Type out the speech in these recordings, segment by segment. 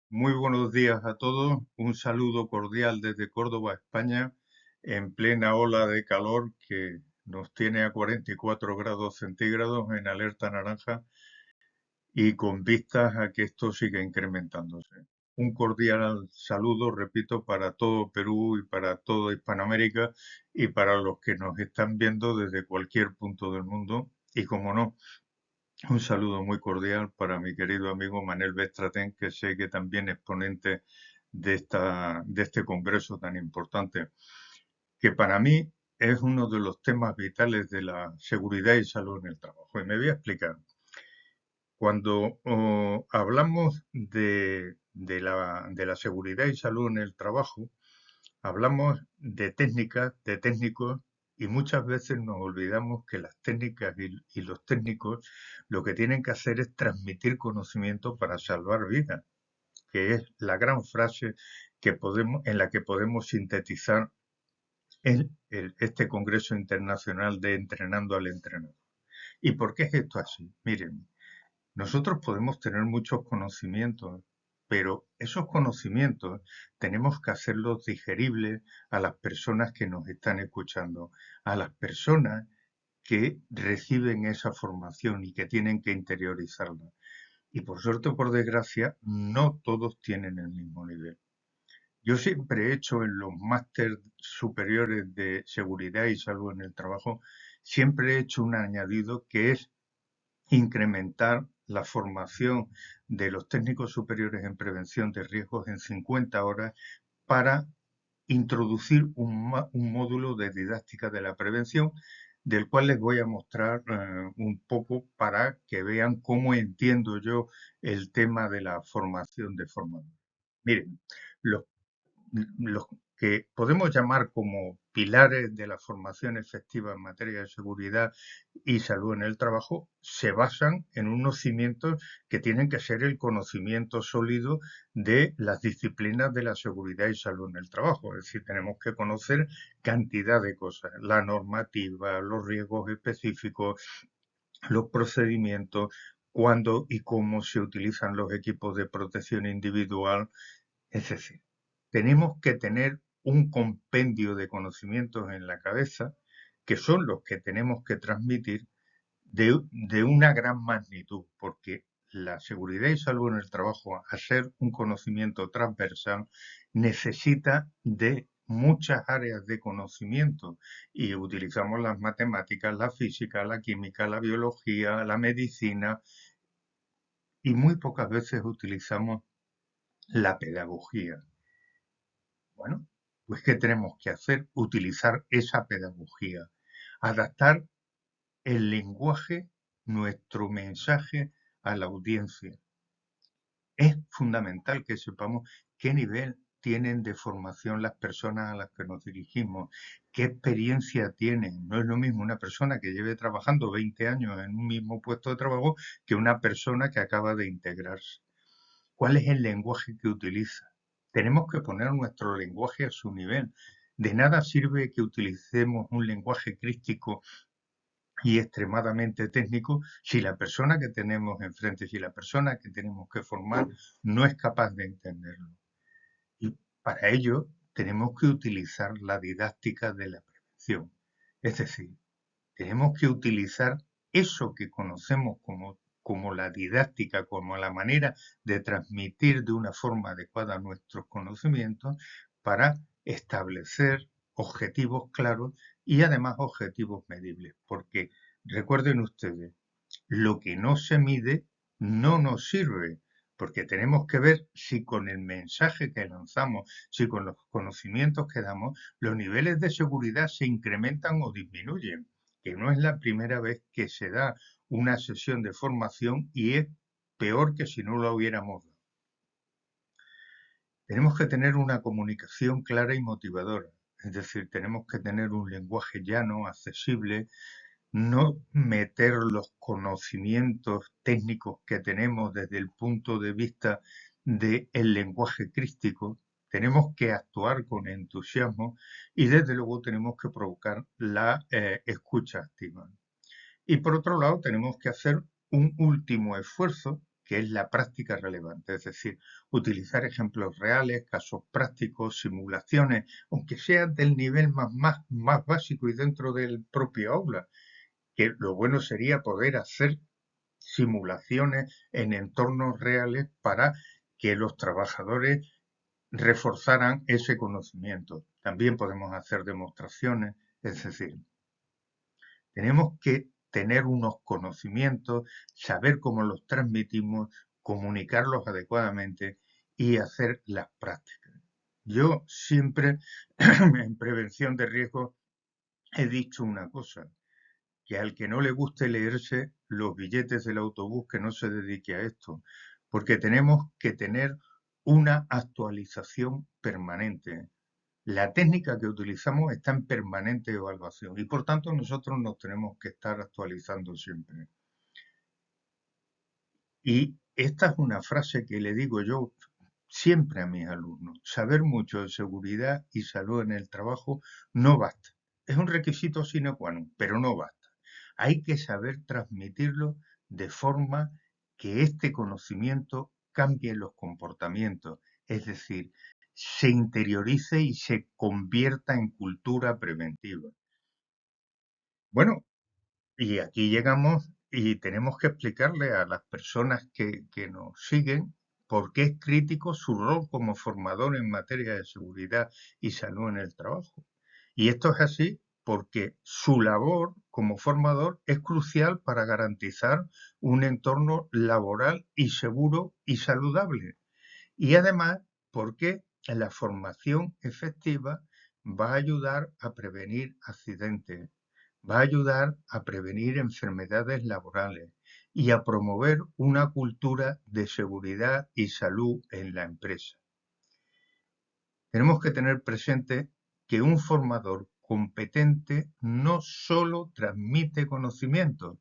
Muy buenos días a todos. Un saludo cordial desde Córdoba, España, en plena ola de calor que nos tiene a 44 grados centígrados en alerta naranja y con vistas a que esto siga incrementándose. Un cordial saludo, repito, para todo Perú y para toda Hispanoamérica y para los que nos están viendo desde cualquier punto del mundo. Y como no, un saludo muy cordial para mi querido amigo Manel Bestratén, que sé que también es ponente de este congreso tan importante, que para mí es uno de los temas vitales de la seguridad y salud en el trabajo. Y me voy a explicar. Cuando hablamos de la seguridad y salud en el trabajo, hablamos de técnicas, de técnicos, y muchas veces nos olvidamos que las técnicas y los técnicos lo que tienen que hacer es transmitir conocimiento para salvar vidas, que es la gran frase en la que podemos sintetizar este Congreso Internacional de Entrenando al Entrenador. ¿Y por qué es esto así? Miren, nosotros podemos tener muchos conocimientos, pero esos conocimientos tenemos que hacerlos digeribles a las personas que nos están escuchando, a las personas que reciben esa formación y que tienen que interiorizarla. Y por suerte o por desgracia, no todos tienen el mismo nivel. Yo siempre he hecho en los másteres superiores de seguridad y salud en el trabajo, siempre he hecho un añadido que es incrementar la formación de los técnicos superiores en prevención de riesgos en 50 horas para introducir un módulo de didáctica de la prevención, del cual les voy a mostrar un poco para que vean cómo entiendo yo el tema de la formación de formadores. Miren, los los que podemos llamar como pilares de la formación efectiva en materia de seguridad y salud en el trabajo se basan en unos cimientos que tienen que ser el conocimiento sólido de las disciplinas de la seguridad y salud en el trabajo. Es decir, tenemos que conocer cantidad de cosas, la normativa, los riesgos específicos, los procedimientos, cuándo y cómo se utilizan los equipos de protección individual. Es decir, tenemos que tener un compendio de conocimientos en la cabeza que son los que tenemos que transmitir de una gran magnitud, porque la seguridad y salud en el trabajo, al ser un conocimiento transversal, necesita de muchas áreas de conocimiento y utilizamos las matemáticas, la física, la química, la biología, la medicina y muy pocas veces utilizamos la pedagogía. Bueno, pues ¿qué tenemos que hacer? Utilizar esa pedagogía, adaptar el lenguaje, nuestro mensaje a la audiencia. Es fundamental que sepamos qué nivel tienen de formación las personas a las que nos dirigimos, qué experiencia tienen. No es lo mismo una persona que lleve trabajando 20 años en un mismo puesto de trabajo que una persona que acaba de integrarse. ¿Cuál es el lenguaje que utiliza? Tenemos que poner nuestro lenguaje a su nivel. De nada sirve que utilicemos un lenguaje críptico y extremadamente técnico si la persona que tenemos enfrente, si la persona que tenemos que formar no es capaz de entenderlo. Y para ello tenemos que utilizar la didáctica de la prevención. Es decir, tenemos que utilizar eso que conocemos como la didáctica, como la manera de transmitir de una forma adecuada nuestros conocimientos para establecer objetivos claros y además objetivos medibles. Porque recuerden ustedes, lo que no se mide no nos sirve, porque tenemos que ver si con el mensaje que lanzamos, si con los conocimientos que damos, los niveles de seguridad se incrementan o disminuyen, que no es la primera vez que se da una sesión de formación y es peor que si no lo hubiéramos dado. Tenemos que tener una comunicación clara y motivadora, es decir, tenemos que tener un lenguaje llano, accesible, no meter los conocimientos técnicos que tenemos desde el punto de vista del lenguaje crístico, tenemos que actuar con entusiasmo y desde luego tenemos que provocar la escucha activa. Y por otro lado, tenemos que hacer un último esfuerzo que es la práctica relevante, es decir, utilizar ejemplos reales, casos prácticos, simulaciones, aunque sean del nivel más básico y dentro del propio aula, que lo bueno sería poder hacer simulaciones en entornos reales para que los trabajadores reforzaran ese conocimiento. También podemos hacer demostraciones, es decir, tenemos que tener unos conocimientos, saber cómo los transmitimos, comunicarlos adecuadamente y hacer las prácticas. Yo siempre en prevención de riesgos he dicho una cosa, que al que no le guste leerse los billetes del autobús, que no se dedique a esto, porque tenemos que tener una actualización permanente. La técnica que utilizamos está en permanente evaluación y por tanto nosotros nos tenemos que estar actualizando siempre. Y esta es una frase que le digo yo siempre a mis alumnos. Saber mucho de seguridad y salud en el trabajo no basta. Es un requisito sine qua non, pero no basta. Hay que saber transmitirlo de forma que este conocimiento cambie los comportamientos, es decir, se interiorice y se convierta en cultura preventiva. Bueno, y aquí llegamos y tenemos que explicarle a las personas que nos siguen por qué es crítico su rol como formador en materia de seguridad y salud en el trabajo. Y esto es así porque su labor como formador es crucial para garantizar un entorno laboral y seguro y saludable. Y además porque la formación efectiva va a ayudar a prevenir accidentes, va a ayudar a prevenir enfermedades laborales y a promover una cultura de seguridad y salud en la empresa. Tenemos que tener presente que un formador competente no solo transmite conocimientos,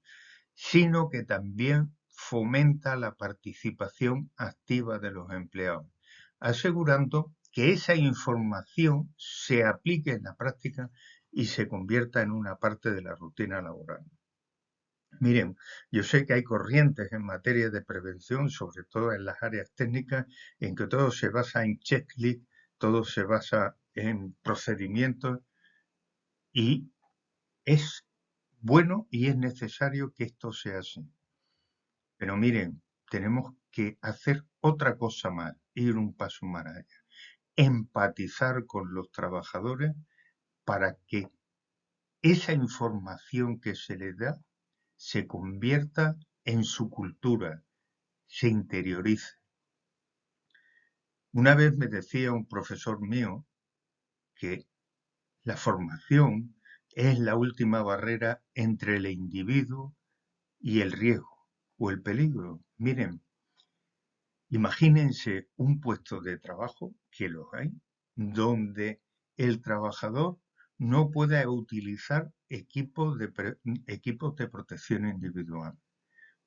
sino que también fomenta la participación activa de los empleados, asegurando que esa información se aplique en la práctica y se convierta en una parte de la rutina laboral. Miren, yo sé que hay corrientes en materia de prevención, sobre todo en las áreas técnicas, en que todo se basa en checklist, todo se basa en procedimientos y es bueno y es necesario que esto sea así. Pero miren, tenemos que hacer otra cosa más, ir un paso más allá, empatizar con los trabajadores para que esa información que se les da se convierta en su cultura, se interiorice. Una vez me decía un profesor mío que la formación es la última barrera entre el individuo y el riesgo o el peligro. Miren, imagínense un puesto de trabajo, que los hay, donde el trabajador no pueda utilizar equipos de protección individual.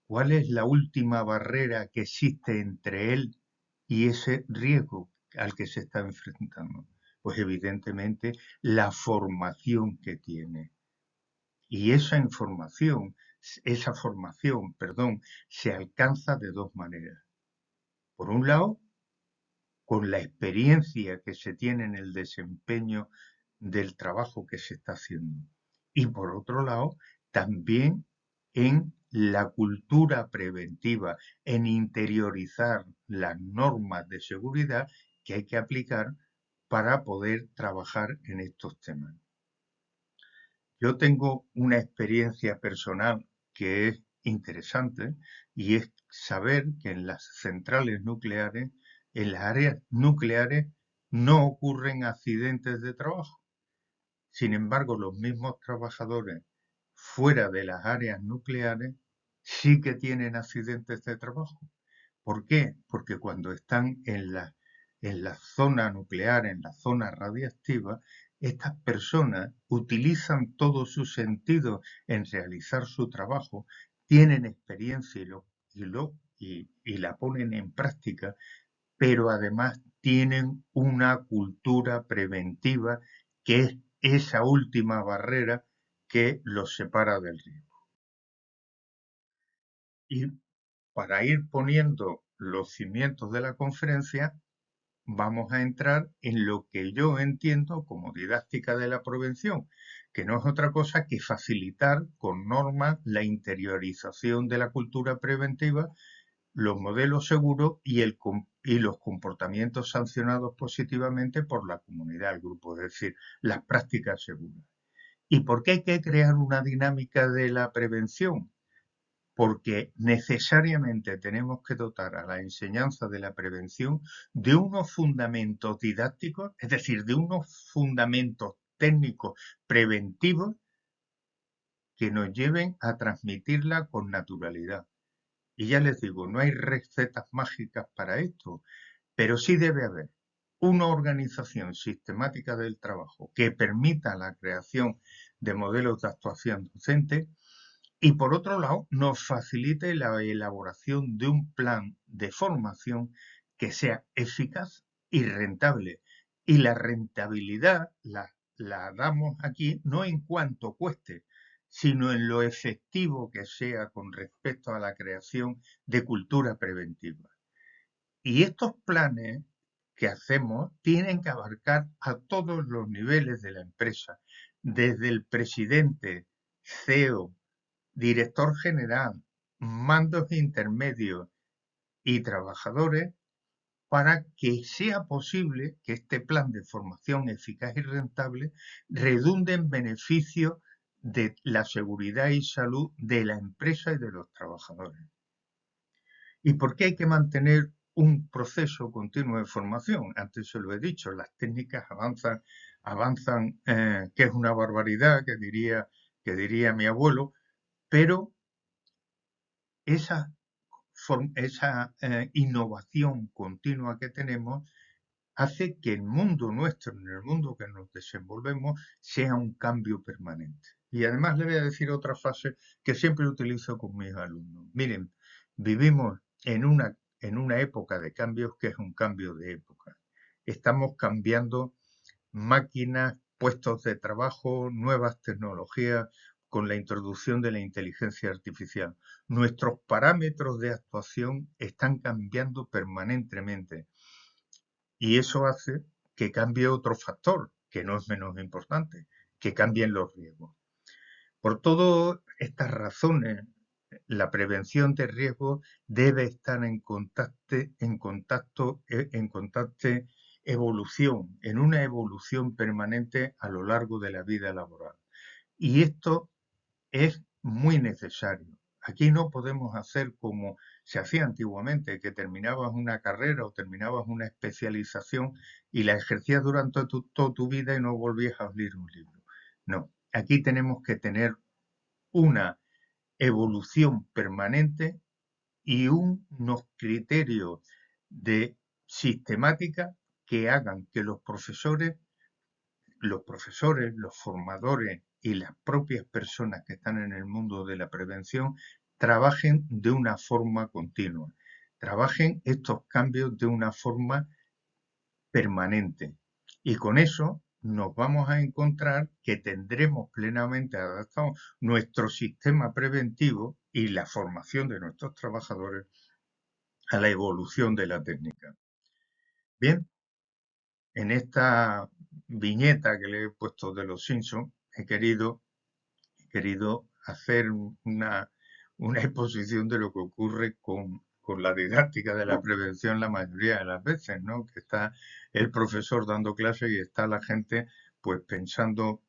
¿Cuál es la última barrera que existe entre él y ese riesgo al que se está enfrentando? Pues evidentemente la formación que tiene. Y esa formación, perdón, se alcanza de dos maneras. Por un lado, con la experiencia que se tiene en el desempeño del trabajo que se está haciendo. Y por otro lado, también en la cultura preventiva, en interiorizar las normas de seguridad que hay que aplicar para poder trabajar en estos temas. Yo tengo una experiencia personal que es interesante y es saber que en las centrales nucleares, en las áreas nucleares, no ocurren accidentes de trabajo. Sin embargo, los mismos trabajadores fuera de las áreas nucleares sí que tienen accidentes de trabajo. ¿Por qué? Porque cuando están en la zona nuclear, en la zona radiactiva, estas personas utilizan todo su sentido en realizar su trabajo, tienen experiencia y la ponen en práctica, pero además tienen una cultura preventiva que es esa última barrera que los separa del riesgo. Y para ir poniendo los cimientos de la conferencia, vamos a entrar en lo que yo entiendo como didáctica de la prevención, que no es otra cosa que facilitar con normas la interiorización de la cultura preventiva, los modelos seguros y los comportamientos sancionados positivamente por la comunidad, el grupo, es decir, las prácticas seguras. ¿Y por qué hay que crear una dinámica de la prevención? Porque necesariamente tenemos que dotar a la enseñanza de la prevención de unos fundamentos didácticos, es decir, de unos fundamentos técnicos preventivos que nos lleven a transmitirla con naturalidad. Y ya les digo, no hay recetas mágicas para esto, pero sí debe haber una organización sistemática del trabajo que permita la creación de modelos de actuación docente y por otro lado nos facilite la elaboración de un plan de formación que sea eficaz y rentable. Y la rentabilidad la damos aquí no en cuanto cueste, sino en lo efectivo que sea con respecto a la creación de cultura preventiva. Y estos planes que hacemos tienen que abarcar a todos los niveles de la empresa, desde el presidente, CEO, director general, mandos intermedios y trabajadores para que sea posible que este plan de formación eficaz y rentable redunde en beneficio de la seguridad y salud de la empresa y de los trabajadores. ¿Y por qué hay que mantener un proceso continuo de formación? Antes se lo he dicho, las técnicas avanzan, que es una barbaridad, que diría mi abuelo, pero esa, esa innovación continua que tenemos hace que el mundo nuestro, en el mundo que nos desenvolvemos, sea un cambio permanente. Y además le voy a decir otra frase que siempre utilizo con mis alumnos. Miren, vivimos en una época de cambios que es un cambio de época. Estamos cambiando máquinas, puestos de trabajo, nuevas tecnologías con la introducción de la inteligencia artificial. Nuestros parámetros de actuación están cambiando permanentemente y eso hace que cambie otro factor, que no es menos importante, que cambien los riesgos. Por todas estas razones, la prevención de riesgos debe estar en constante evolución, en una evolución permanente a lo largo de la vida laboral. Y esto es muy necesario. Aquí no podemos hacer como se hacía antiguamente, que terminabas una carrera o terminabas una especialización y la ejercías durante toda tu vida y no volvías a abrir un libro. No, aquí tenemos que tener una evolución permanente y unos criterios de sistemática que hagan que los formadores y las propias personas que están en el mundo de la prevención trabajen de una forma continua, trabajen estos cambios de una forma permanente. Y con eso nos vamos a encontrar que tendremos plenamente adaptado nuestro sistema preventivo y la formación de nuestros trabajadores a la evolución de la técnica. Bien, en esta viñeta que le he puesto de los Simpsons, he querido hacer una exposición de lo que ocurre con la didáctica de la prevención la mayoría de las veces, ¿no? Que está el profesor dando clase y está la gente pues pensando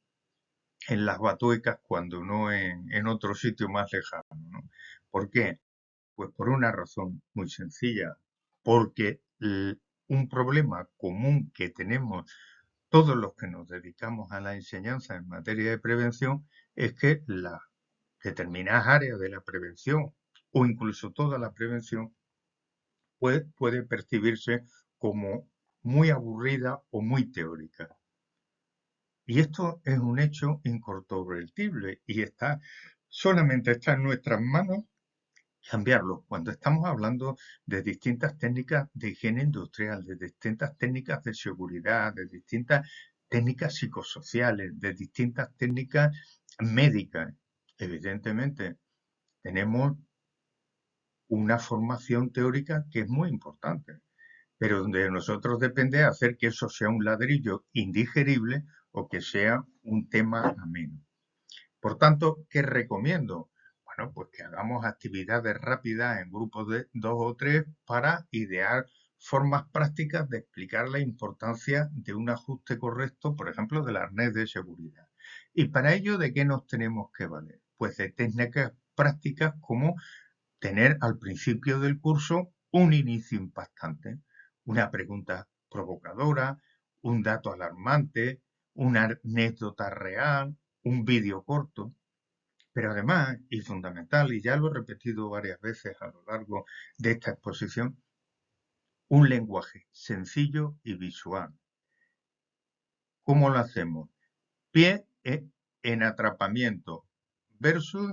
en las batuecas cuando no en otro sitio más lejano, ¿no? ¿Por qué? Pues por una razón muy sencilla, porque un problema común que tenemos todos los que nos dedicamos a la enseñanza en materia de prevención es que las determinadas áreas de la prevención o incluso toda la prevención puede percibirse como muy aburrida o muy teórica. Y esto es un hecho incontrovertible y solamente está en nuestras manos cambiarlo. Cuando estamos hablando de distintas técnicas de higiene industrial, de distintas técnicas de seguridad, de distintas técnicas psicosociales, de distintas técnicas médicas, evidentemente tenemos una formación teórica que es muy importante, pero donde de nosotros depende hacer que eso sea un ladrillo indigerible o que sea un tema ameno. Por tanto, ¿qué recomiendo? Bueno, pues que hagamos actividades rápidas en grupos de 2 o 3 para idear formas prácticas de explicar la importancia de un ajuste correcto, por ejemplo, del arnés de seguridad. Y para ello, ¿de qué nos tenemos que valer? Pues de técnicas prácticas como tener al principio del curso un inicio impactante, una pregunta provocadora, un dato alarmante, una anécdota real, un vídeo corto. Pero además, y fundamental, y ya lo he repetido varias veces a lo largo de esta exposición, un lenguaje sencillo y visual. ¿Cómo lo hacemos? Pie en atrapamiento versus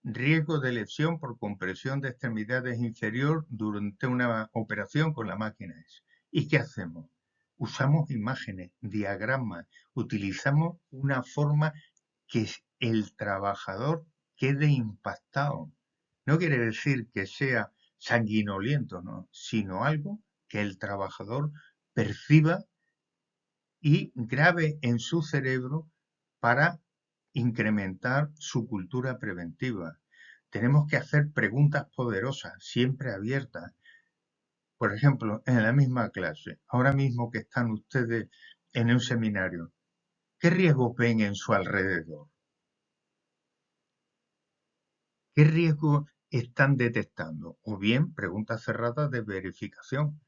riesgo de lesión por compresión de extremidades inferior durante una operación con la máquina S. ¿Y qué hacemos? Usamos imágenes, diagramas, utilizamos una forma que el trabajador quede impactado. No quiere decir que sea sanguinoliento, ¿no? Sino algo que el trabajador perciba y grave en su cerebro para incrementar su cultura preventiva. Tenemos que hacer preguntas poderosas, siempre abiertas. Por ejemplo, en la misma clase, ahora mismo que están ustedes en un seminario, ¿qué riesgos ven en su alrededor? ¿Qué riesgos están detectando? O bien, preguntas cerradas de verificación.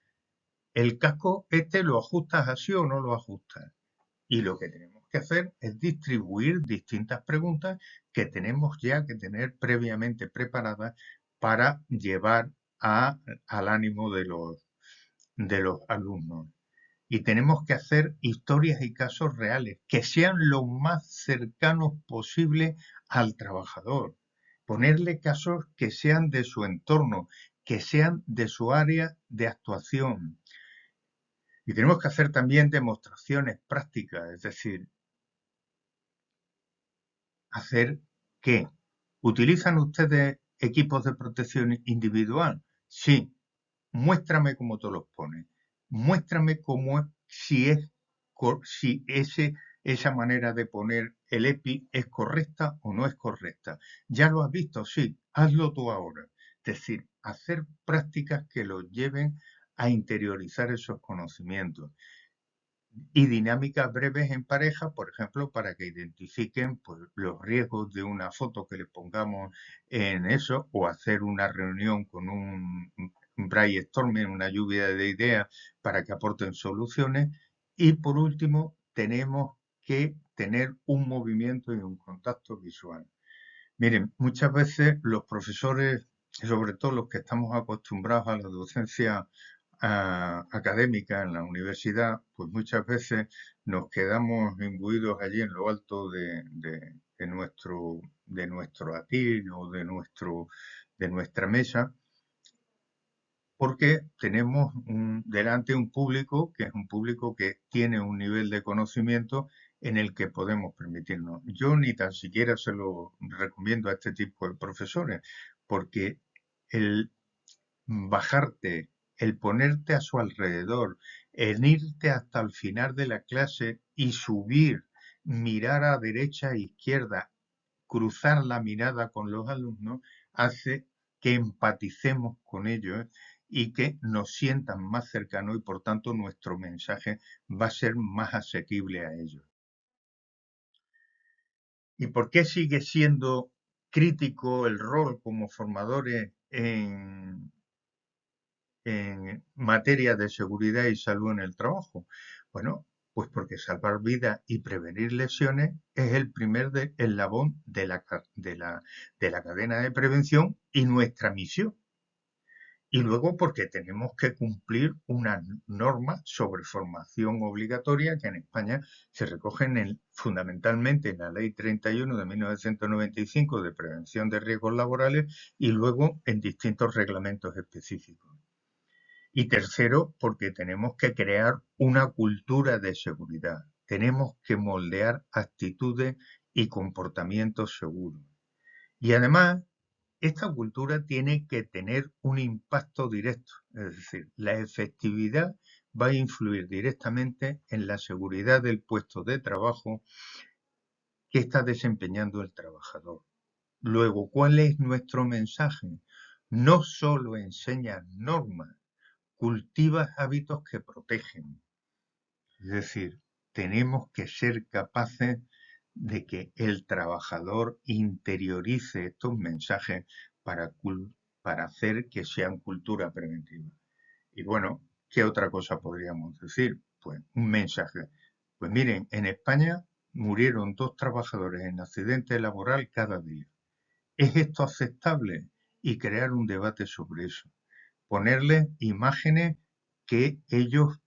¿El casco lo ajustas así o no lo ajustas? Y lo que tenemos que hacer es distribuir distintas preguntas que tenemos ya que tener previamente preparadas para llevar al ánimo de los alumnos. Y tenemos que hacer historias y casos reales que sean lo más cercanos posible al trabajador. Ponerle casos que sean de su entorno, que sean de su área de actuación. Y tenemos que hacer también demostraciones prácticas, es decir, hacer qué. ¿Utilizan ustedes equipos de protección individual? Sí. Muéstrame cómo te los pones. Muéstrame cómo si esa manera de poner el EPI es correcta o no es correcta. ¿Ya lo has visto? Sí. Hazlo tú ahora. Es decir, hacer prácticas que los lleven a interiorizar esos conocimientos y dinámicas breves en pareja, por ejemplo, para que identifiquen pues, los riesgos de una foto que le pongamos en eso, o hacer una reunión con un brainstorming, una lluvia de ideas para que aporten soluciones. Y por último, tenemos que tener un movimiento y un contacto visual. Miren, muchas veces los profesores, sobre todo los que estamos acostumbrados a la docencia académica en la universidad, pues muchas veces nos quedamos imbuidos allí en lo alto de nuestro atil o de nuestra mesa, porque tenemos delante un público que es un público que tiene un nivel de conocimiento en el que podemos permitirnos. Yo ni tan siquiera se lo recomiendo a este tipo de profesores, porque el bajarte, el ponerte a su alrededor, el irte hasta el final de la clase y subir, mirar a derecha e izquierda, cruzar la mirada con los alumnos, hace que empaticemos con ellos y que nos sientan más cercanos y por tanto nuestro mensaje va a ser más asequible a ellos. ¿Y por qué sigue siendo crítico el rol como formadores en materia de seguridad y salud en el trabajo? Bueno, pues porque salvar vidas y prevenir lesiones es el primer eslabón de la cadena de prevención y nuestra misión. Y luego porque tenemos que cumplir unas normas sobre formación obligatoria que en España se recogen fundamentalmente en la Ley 31 de 1995 de prevención de riesgos laborales y luego en distintos reglamentos específicos. Y tercero, porque tenemos que crear una cultura de seguridad. Tenemos que moldear actitudes y comportamientos seguros. Y además, esta cultura tiene que tener un impacto directo, es decir, la efectividad va a influir directamente en la seguridad del puesto de trabajo que está desempeñando el trabajador. Luego, ¿cuál es nuestro mensaje? No solo enseñas normas, cultivas hábitos que protegen. Es decir, tenemos que ser capaces de que el trabajador interiorice estos mensajes para, para hacer que sean cultura preventiva. Y bueno, ¿qué otra cosa podríamos decir? Pues un mensaje. Pues miren, en España murieron 2 trabajadores en accidente laboral cada día. ¿Es esto aceptable? Y crear un debate sobre eso. Ponerle imágenes que ellos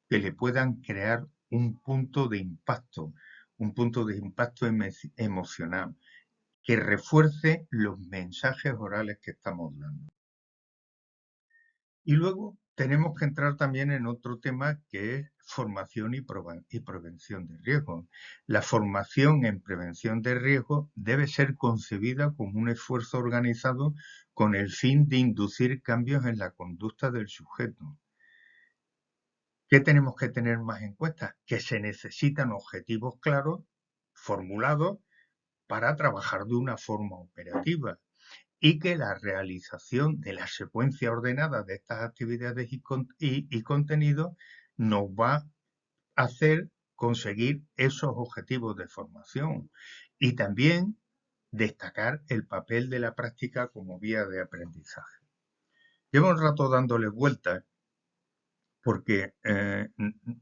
que le puedan crear un punto de impacto emocional, que refuerce los mensajes orales que estamos dando. Y luego tenemos que entrar también en otro tema que es formación y prevención de riesgos. La formación en prevención de riesgos debe ser concebida como un esfuerzo organizado con el fin de inducir cambios en la conducta del sujeto. ¿Qué tenemos que tener más en cuenta? Que se necesitan objetivos claros, formulados, para trabajar de una forma operativa y que la realización de la secuencia ordenada de estas actividades y contenidos nos va a hacer conseguir esos objetivos de formación y también destacar el papel de la práctica como vía de aprendizaje. Llevo un rato dándole vueltas porque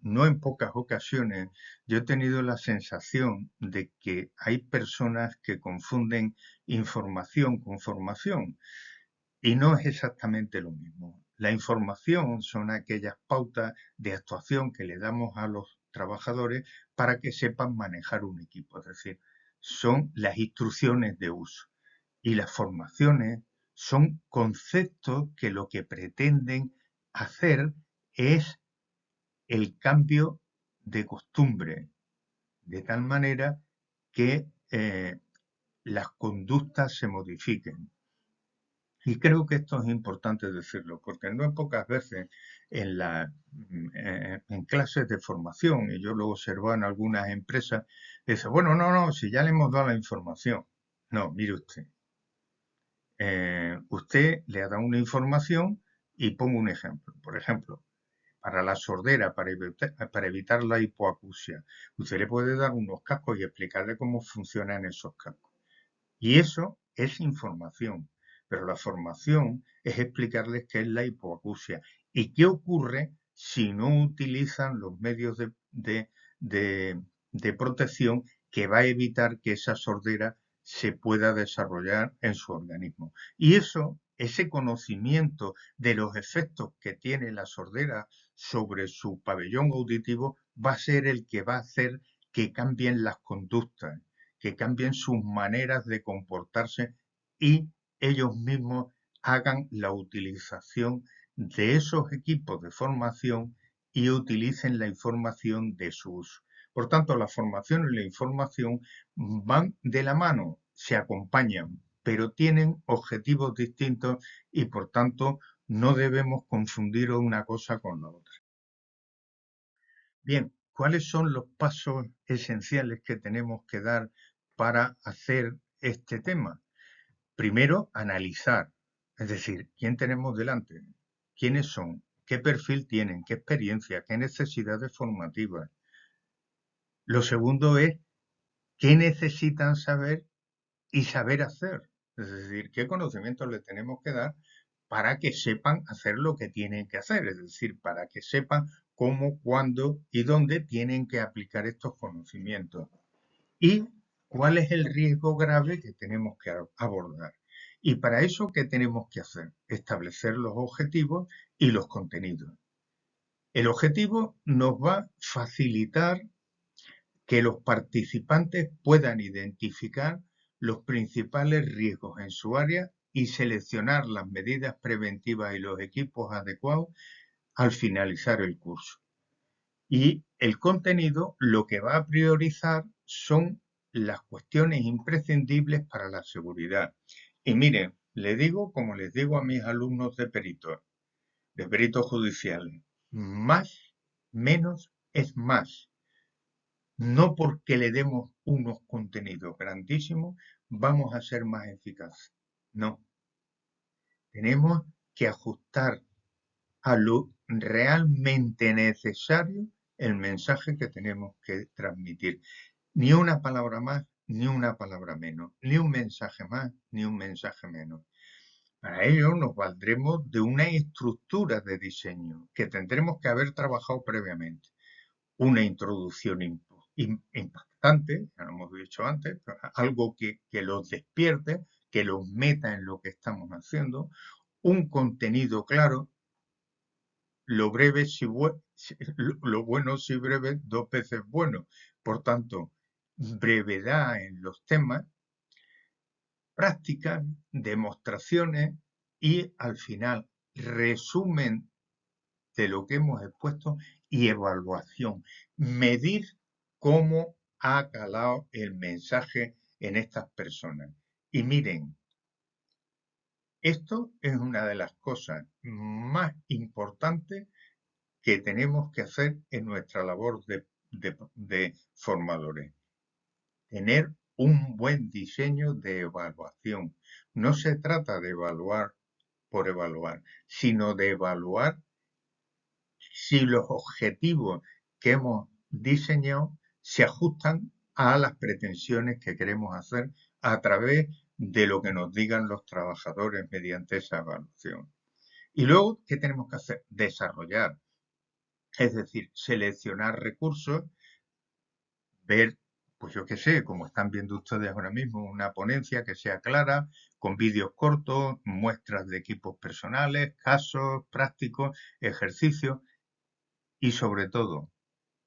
no en pocas ocasiones yo he tenido la sensación de que hay personas que confunden información con formación y no es exactamente lo mismo. La información son aquellas pautas de actuación que le damos a los trabajadores para que sepan manejar un equipo, es decir, son las instrucciones de uso. Y las formaciones son conceptos que lo que pretenden hacer es el cambio de costumbre, de tal manera que las conductas se modifiquen. Y creo que esto es importante decirlo, porque no pocas veces en clases de formación, y yo lo he observado en algunas empresas, dice, bueno, no, si ya le hemos dado la información. No, mire usted, usted le ha dado una información y pongo un ejemplo. Por ejemplo, para la sordera, para evitar la hipoacusia. Usted le puede dar unos cascos y explicarle cómo funcionan esos cascos. Y eso es información, pero la formación es explicarles qué es la hipoacusia y qué ocurre si no utilizan los medios de protección que va a evitar que esa sordera se pueda desarrollar en su organismo. Y eso, ese conocimiento de los efectos que tiene la sordera sobre su pabellón auditivo, va a ser el que va a hacer que cambien las conductas, que cambien sus maneras de comportarse y ellos mismos hagan la utilización de esos equipos de formación y utilicen la información de su uso. Por tanto, la formación y la información van de la mano, se acompañan, pero tienen objetivos distintos y por tanto no debemos confundir una cosa con la otra. Bien, ¿cuáles son los pasos esenciales que tenemos que dar para hacer este tema? Primero, analizar, es decir, ¿quién tenemos delante? ¿Quiénes son? ¿Qué perfil tienen? ¿Qué experiencia? ¿Qué necesidades formativas? Lo segundo es, ¿qué necesitan saber y saber hacer? Es decir, ¿qué conocimientos le tenemos que dar para que sepan hacer lo que tienen que hacer? Es decir, para que sepan cómo, cuándo y dónde tienen que aplicar estos conocimientos. Y cuál es el riesgo grave que tenemos que abordar. Y para eso, ¿qué tenemos que hacer? Establecer los objetivos y los contenidos. El objetivo nos va a facilitar que los participantes puedan identificar los principales riesgos en su área y seleccionar las medidas preventivas y los equipos adecuados al finalizar el curso. Y el contenido lo que va a priorizar son las cuestiones imprescindibles para la seguridad Y miren, le digo como les digo a mis alumnos de peritos judiciales, más, menos es más. No porque le demos unos contenidos grandísimos vamos a ser más eficaces. No, tenemos que ajustar a lo realmente necesario el mensaje que tenemos que transmitir. Ni una palabra más, ni una palabra menos, ni un mensaje más, ni un mensaje menos. Para ello nos valdremos de una estructura de diseño que tendremos que haber trabajado previamente. Una introducción impactante, ya lo hemos dicho antes, algo que los despierte, que los meta en lo que estamos haciendo, un contenido claro, lo breve si lo bueno si breve, dos veces bueno. Por tanto, brevedad en los temas, prácticas, demostraciones y al final resumen de lo que hemos expuesto y evaluación. Medir cómo ha calado el mensaje en estas personas. Y miren, esto es una de las cosas más importantes que tenemos que hacer en nuestra labor de formadores. Tener un buen diseño de evaluación. No se trata de evaluar por evaluar, sino de evaluar si los objetivos que hemos diseñado se ajustan a las pretensiones que queremos hacer a través de lo que nos digan los trabajadores mediante esa evaluación. Y luego, ¿qué tenemos que hacer? Desarrollar, es decir, seleccionar recursos, ver, pues yo qué sé, como están viendo ustedes ahora mismo, una ponencia que sea clara, con vídeos cortos, muestras de equipos personales, casos prácticos, ejercicios y sobre todo,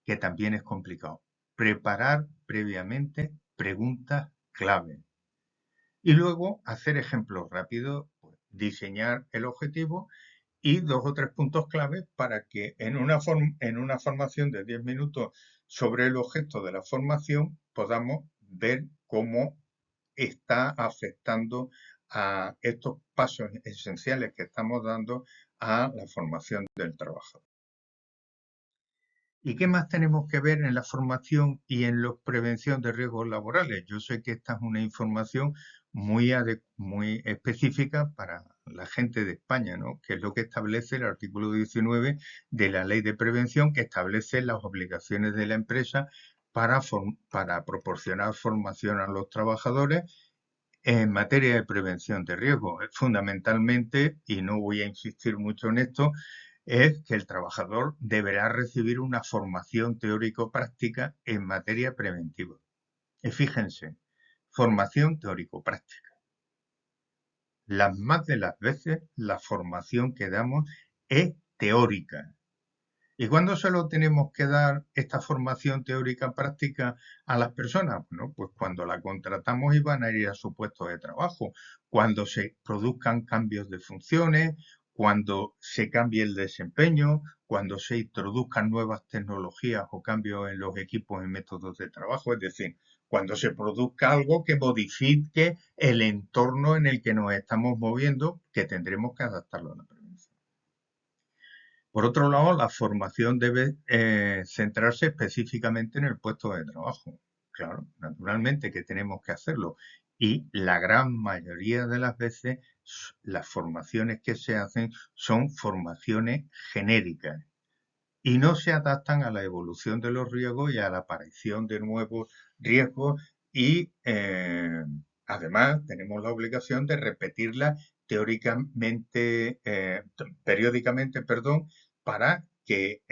que también es complicado, preparar previamente preguntas clave y luego hacer ejemplos rápidos, pues, diseñar el objetivo y dos o tres puntos claves para que en una formación de 10 minutos sobre el objeto de la formación podamos ver cómo está afectando a estos pasos esenciales que estamos dando a la formación del trabajador. ¿Y qué más tenemos que ver en la formación y en la prevención de riesgos laborales? Yo sé que esta es una información muy específica para la gente de España, ¿no? Que es lo que establece el artículo 19 de la Ley de Prevención, que establece las obligaciones de la empresa para proporcionar formación a los trabajadores en materia de prevención de riesgos. Fundamentalmente, y no voy a insistir mucho en esto, es que el trabajador deberá recibir una formación teórico-práctica en materia preventiva. Y fíjense, formación teórico-práctica. Las más de las veces la formación que damos es teórica. ¿Y cuándo se lo tenemos que dar esta formación teórica práctica a las personas? Bueno, pues cuando la contratamos y van a ir a su puesto de trabajo, cuando se produzcan cambios de funciones, cuando se cambie el desempeño, cuando se introduzcan nuevas tecnologías o cambios en los equipos y métodos de trabajo, es decir, cuando se produzca algo que modifique el entorno en el que nos estamos moviendo, que tendremos que adaptarlo a la prevención. Por otro lado, la formación debe centrarse específicamente en el puesto de trabajo. Claro, naturalmente que tenemos que hacerlo. Y la gran mayoría de las veces las formaciones que se hacen son formaciones genéricas y no se adaptan a la evolución de los riesgos y a la aparición de nuevos riesgos y además tenemos la obligación de repetirla teóricamente, periódicamente, perdón, para que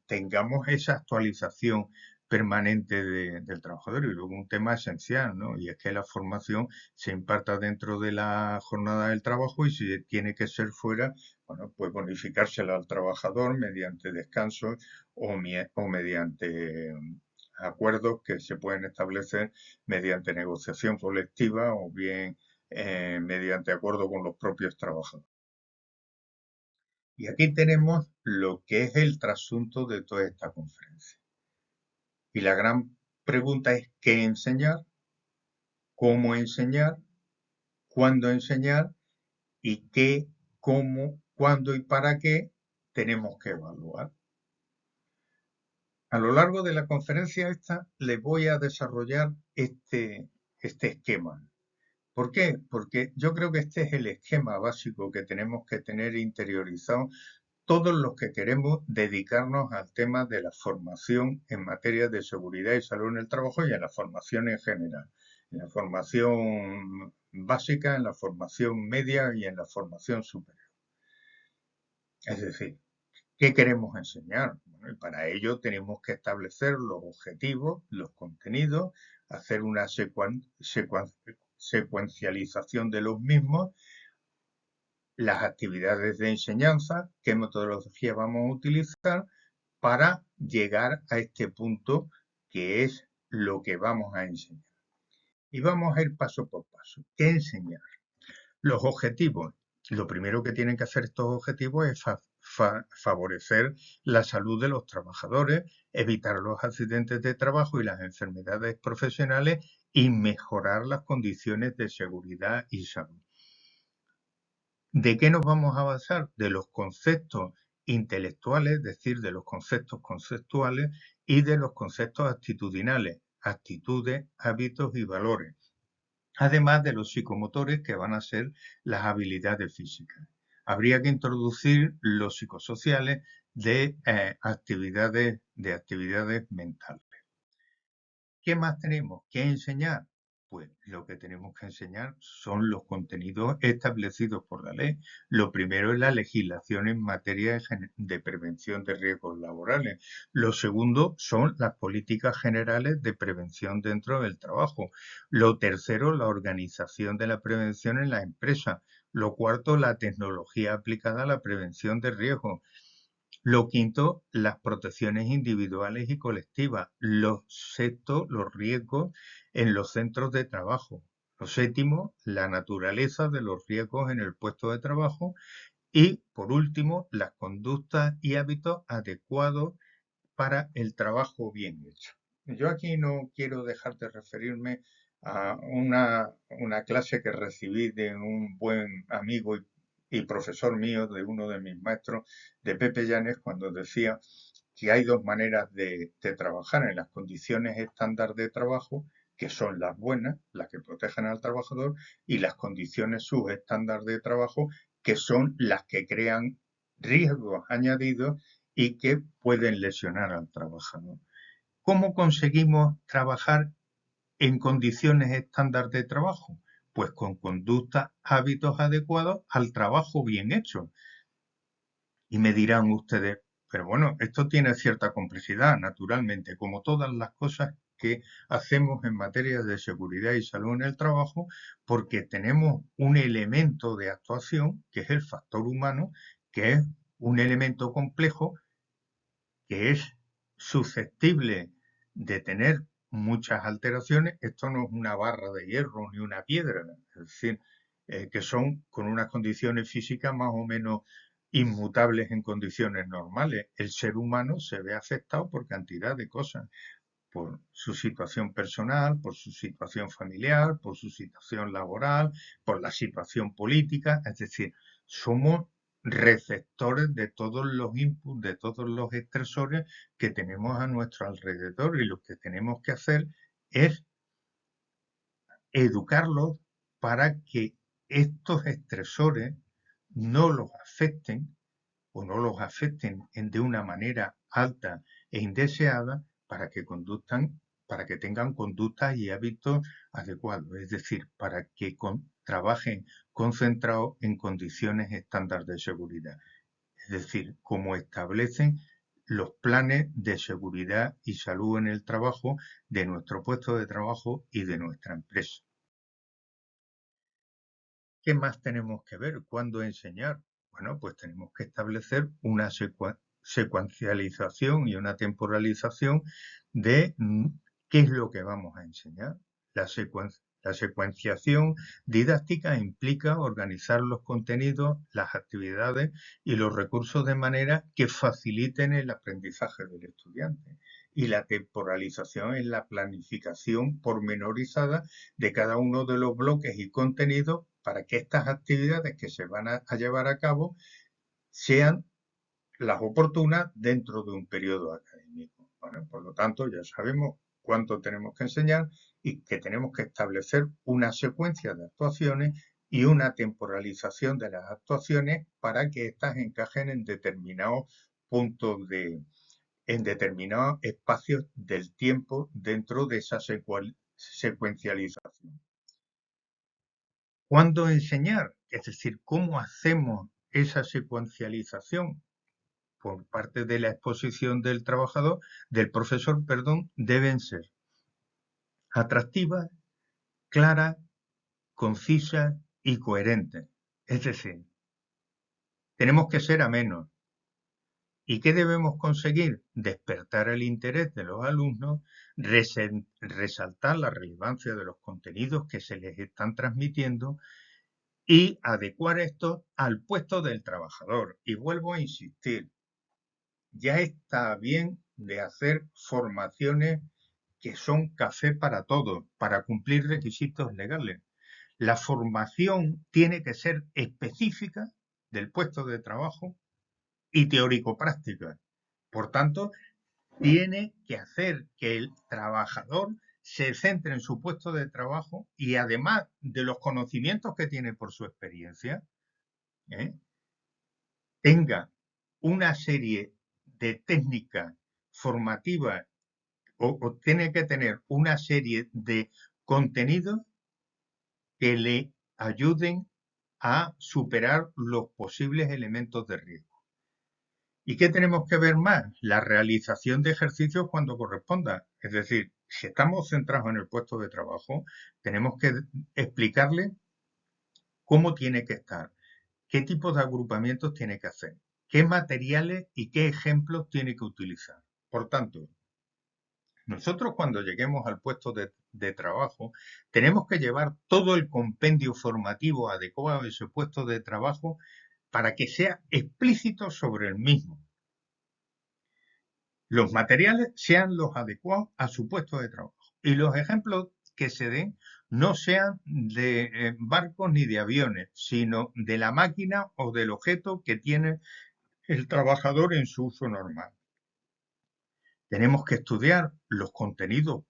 tengamos esa actualización permanente del trabajador. Y luego un tema esencial, ¿no? Y es que la formación se imparta dentro de la jornada del trabajo y si tiene que ser fuera, bueno, pues bonificársela al trabajador mediante descansos o mediante acuerdos que se pueden establecer mediante negociación colectiva o bien mediante acuerdo con los propios trabajadores. Y aquí tenemos lo que es el trasunto de toda esta conferencia. Y la gran pregunta es qué enseñar, cómo enseñar, cuándo enseñar y qué, cómo, cuándo y para qué tenemos que evaluar. A lo largo de la conferencia esta les voy a desarrollar este esquema. ¿Por qué? Porque yo creo que este es el esquema básico que tenemos que tener interiorizado todos los que queremos dedicarnos al tema de la formación en materia de seguridad y salud en el trabajo y en la formación en general, en la formación básica, en la formación media y en la formación superior. Es decir, ¿qué queremos enseñar? Bueno, y para ello tenemos que establecer los objetivos, los contenidos, hacer una secuencialización de los mismos, las actividades de enseñanza, qué metodología vamos a utilizar para llegar a este punto que es lo que vamos a enseñar. Y vamos a ir paso por paso. ¿Qué enseñar? Los objetivos. Lo primero que tienen que hacer estos objetivos es favorecer la salud de los trabajadores, evitar los accidentes de trabajo y las enfermedades profesionales y mejorar las condiciones de seguridad y salud. ¿De qué nos vamos a basar? De los conceptos intelectuales, es decir, de los conceptos conceptuales y de los conceptos actitudinales, actitudes, hábitos y valores, además de los psicomotores que van a ser las habilidades físicas. Habría que introducir los psicosociales de actividades mentales. ¿Qué más tenemos que enseñar? Pues lo que tenemos que enseñar son los contenidos establecidos por la ley. Lo primero es la legislación en materia de prevención de riesgos laborales. Lo segundo son las políticas generales de prevención dentro del trabajo. Lo tercero, la organización de la prevención en la empresa. Lo cuarto, la tecnología aplicada a la prevención de riesgos. Lo quinto, las protecciones individuales y colectivas. Lo sexto, los riesgos en los centros de trabajo. Lo séptimo, la naturaleza de los riesgos en el puesto de trabajo. Y, por último, las conductas y hábitos adecuados para el trabajo bien hecho. Yo aquí no quiero dejar de referirme a una clase que recibí de un buen amigo y profesor mío, de uno de mis maestros, de Pepe Llanes, cuando decía que hay dos maneras de trabajar en las condiciones estándar de trabajo, que son las buenas, las que protegen al trabajador, y las condiciones subestándar de trabajo, que son las que crean riesgos añadidos y que pueden lesionar al trabajador. ¿Cómo conseguimos trabajar en condiciones estándar de trabajo? Pues con conductas, hábitos adecuados al trabajo bien hecho. Y me dirán ustedes, pero bueno, esto tiene cierta complejidad, naturalmente, como todas las cosas que hacemos en materia de seguridad y salud en el trabajo, porque tenemos un elemento de actuación, que es el factor humano, que es un elemento complejo que es susceptible de tener muchas alteraciones. Esto no es una barra de hierro ni una piedra, es decir, que son con unas condiciones físicas más o menos inmutables en condiciones normales. El ser humano se ve afectado por cantidad de cosas, por su situación personal, por su situación familiar, por su situación laboral, por la situación política, es decir, somos receptores de todos los inputs, de todos los estresores que tenemos a nuestro alrededor y lo que tenemos que hacer es educarlos para que estos estresores no los afecten o no los afecten de una manera alta e indeseada para que tengan conductas y hábitos adecuados, es decir, para que trabajen concentrados en condiciones estándar de seguridad, es decir, como establecen los planes de seguridad y salud en el trabajo de nuestro puesto de trabajo y de nuestra empresa. ¿Qué más tenemos que ver? ¿Cuándo enseñar? Bueno, pues tenemos que establecer una secuencialización y una temporalización de qué es lo que vamos a enseñar. La secuenciación didáctica implica organizar los contenidos, las actividades y los recursos de manera que faciliten el aprendizaje del estudiante. Y la temporalización es la planificación pormenorizada de cada uno de los bloques y contenidos para que estas actividades que se van a llevar a cabo sean las oportunas dentro de un periodo académico. Bueno, por lo tanto, ya sabemos cuánto tenemos que enseñar y que tenemos que establecer una secuencia de actuaciones y una temporalización de las actuaciones para que éstas encajen en determinados puntos en determinados espacios del tiempo dentro de esa secuencialización. ¿Cuándo enseñar? Es decir, ¿cómo hacemos esa secuencialización? Por parte de la exposición del trabajador, del profesor, perdón, deben ser atractivas, claras, concisas y coherentes. Es decir, tenemos que ser amenos. ¿Y qué debemos conseguir? Despertar el interés de los alumnos, resaltar la relevancia de los contenidos que se les están transmitiendo y adecuar esto al puesto del trabajador. Y vuelvo a insistir, ya está bien de hacer formaciones que son café para todos, para cumplir requisitos legales. La formación tiene que ser específica del puesto de trabajo y teórico-práctica. Por tanto, tiene que hacer que el trabajador se centre en su puesto de trabajo y además de los conocimientos que tiene por su experiencia, ¿eh? tenga una serie de técnicas formativas o tiene que tener una serie de contenidos que le ayuden a superar los posibles elementos de riesgo. ¿Y qué tenemos que ver más? La realización de ejercicios cuando corresponda. Es decir, si estamos centrados en el puesto de trabajo, tenemos que explicarle cómo tiene que estar, qué tipo de agrupamientos tiene que hacer, qué materiales y qué ejemplos tiene que utilizar. Por tanto, nosotros cuando lleguemos al puesto de trabajo, tenemos que llevar todo el compendio formativo adecuado a ese puesto de trabajo para que sea explícito sobre el mismo. Los materiales sean los adecuados a su puesto de trabajo y los ejemplos que se den no sean de barcos ni de aviones, sino de la máquina o del objeto que tiene el trabajador en su uso normal. Tenemos que estudiar los contenidos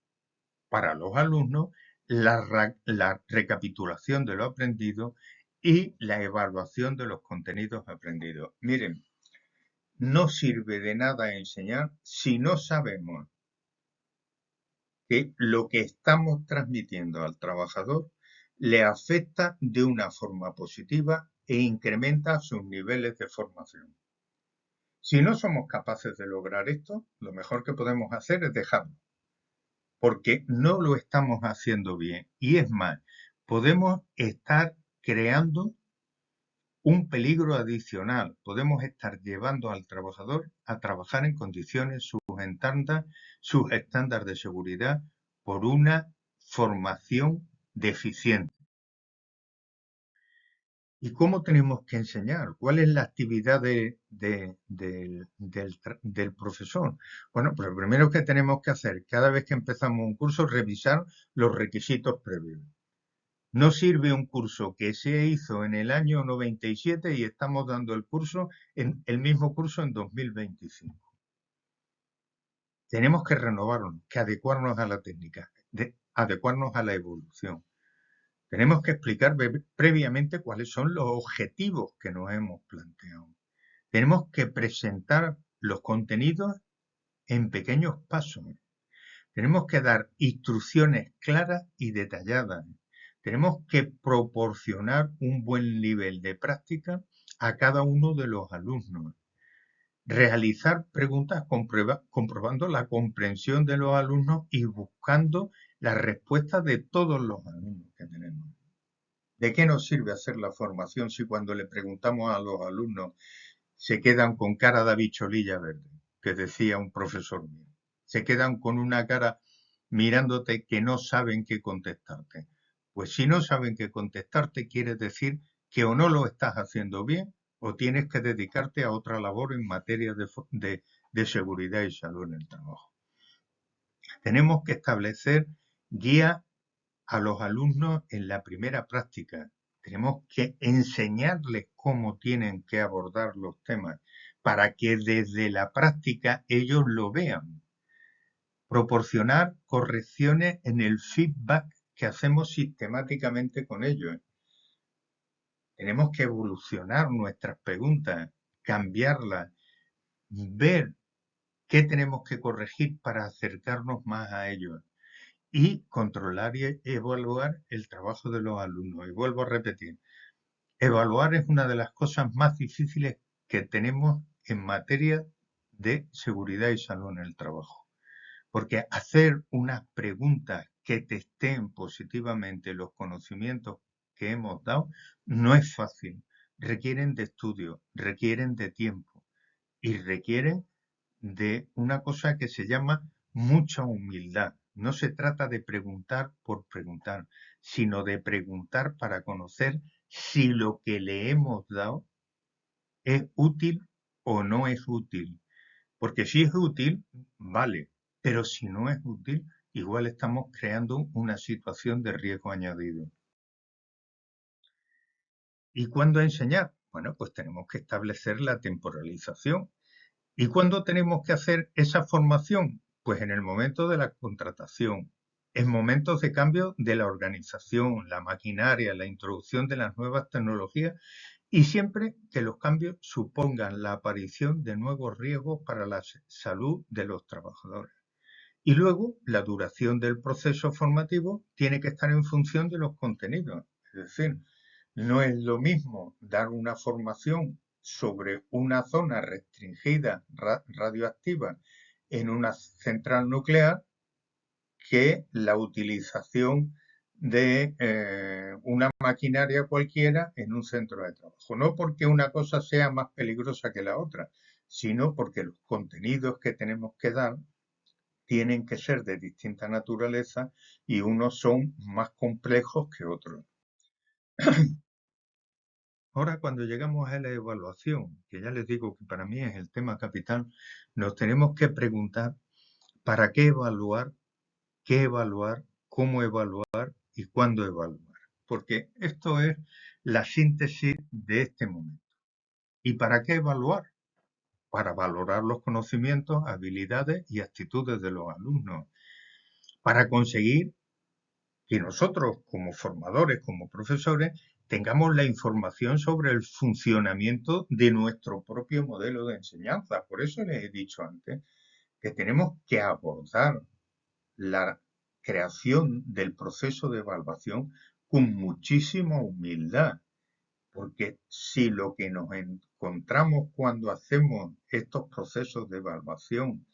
para los alumnos, la recapitulación de lo aprendido y la evaluación de los contenidos aprendidos. Miren, no sirve de nada enseñar si no sabemos que lo que estamos transmitiendo al trabajador le afecta de una forma positiva e incrementa sus niveles de formación. Si no somos capaces de lograr esto, lo mejor que podemos hacer es dejarlo, porque no lo estamos haciendo bien. Y es más, podemos estar creando un peligro adicional. Podemos estar llevando al trabajador a trabajar en condiciones sus estándares de seguridad por una formación deficiente. ¿Y cómo tenemos que enseñar? ¿Cuál es la actividad del profesor? Bueno, pues lo primero que tenemos que hacer cada vez que empezamos un curso es revisar los requisitos previos. No sirve un curso que se hizo en el año 97 y estamos dando el mismo curso en 2025. Tenemos que renovarnos, que adecuarnos a la técnica, adecuarnos a la evolución. Tenemos que explicar previamente cuáles son los objetivos que nos hemos planteado. Tenemos que presentar los contenidos en pequeños pasos. Tenemos que dar instrucciones claras y detalladas. Tenemos que proporcionar un buen nivel de práctica a cada uno de los alumnos. Realizar preguntas comprobando la comprensión de los alumnos y buscando la respuesta de todos los alumnos que tenemos. ¿De qué nos sirve hacer la formación si cuando le preguntamos a los alumnos se quedan con cara de bicholilla verde, que decía un profesor mío? Se quedan con una cara mirándote que no saben qué contestarte. Pues si no saben qué contestarte, quiere decir que o no lo estás haciendo bien o tienes que dedicarte a otra labor en materia de seguridad y salud en el trabajo. Tenemos que establecer guías a los alumnos en la primera práctica. Tenemos que enseñarles cómo tienen que abordar los temas para que desde la práctica ellos lo vean. Proporcionar correcciones en el feedback que hacemos sistemáticamente con ellos. Tenemos que evolucionar nuestras preguntas, cambiarlas, ver qué tenemos que corregir para acercarnos más a ellos y controlar y evaluar el trabajo de los alumnos. Y vuelvo a repetir, evaluar es una de las cosas más difíciles que tenemos en materia de seguridad y salud en el trabajo. Porque hacer unas preguntas que testen positivamente los conocimientos que hemos dado no es fácil. Requieren de estudio, requieren de tiempo y requieren de una cosa que se llama mucha humildad. No se trata de preguntar por preguntar, sino de preguntar para conocer si lo que le hemos dado es útil o no es útil. Porque si es útil, vale, pero si no es útil, igual estamos creando una situación de riesgo añadido. ¿Y cuándo enseñar? Bueno, pues tenemos que establecer la temporalización. ¿Y cuándo tenemos que hacer esa formación? Pues en el momento de la contratación, en momentos de cambio de la organización, la maquinaria, la introducción de las nuevas tecnologías y siempre que los cambios supongan la aparición de nuevos riesgos para la salud de los trabajadores. Y luego, la duración del proceso formativo tiene que estar en función de los contenidos. Es decir, no es lo mismo dar una formación sobre una zona restringida radioactiva en una central nuclear que la utilización de una maquinaria cualquiera en un centro de trabajo. No porque una cosa sea más peligrosa que la otra, sino porque los contenidos que tenemos que dar tienen que ser de distinta naturaleza y unos son más complejos que otros. Ahora, cuando llegamos a la evaluación, que ya les digo que para mí es el tema capital, nos tenemos que preguntar para qué evaluar, cómo evaluar y cuándo evaluar. Porque esto es la síntesis de este momento. ¿Y para qué evaluar? Para valorar los conocimientos, habilidades y actitudes de los alumnos. Para conseguir que nosotros como formadores, como profesores, tengamos la información sobre el funcionamiento de nuestro propio modelo de enseñanza. Por eso les he dicho antes que tenemos que abordar la creación del proceso de evaluación con muchísima humildad, porque si lo que nos encontramos cuando hacemos estos procesos de evaluación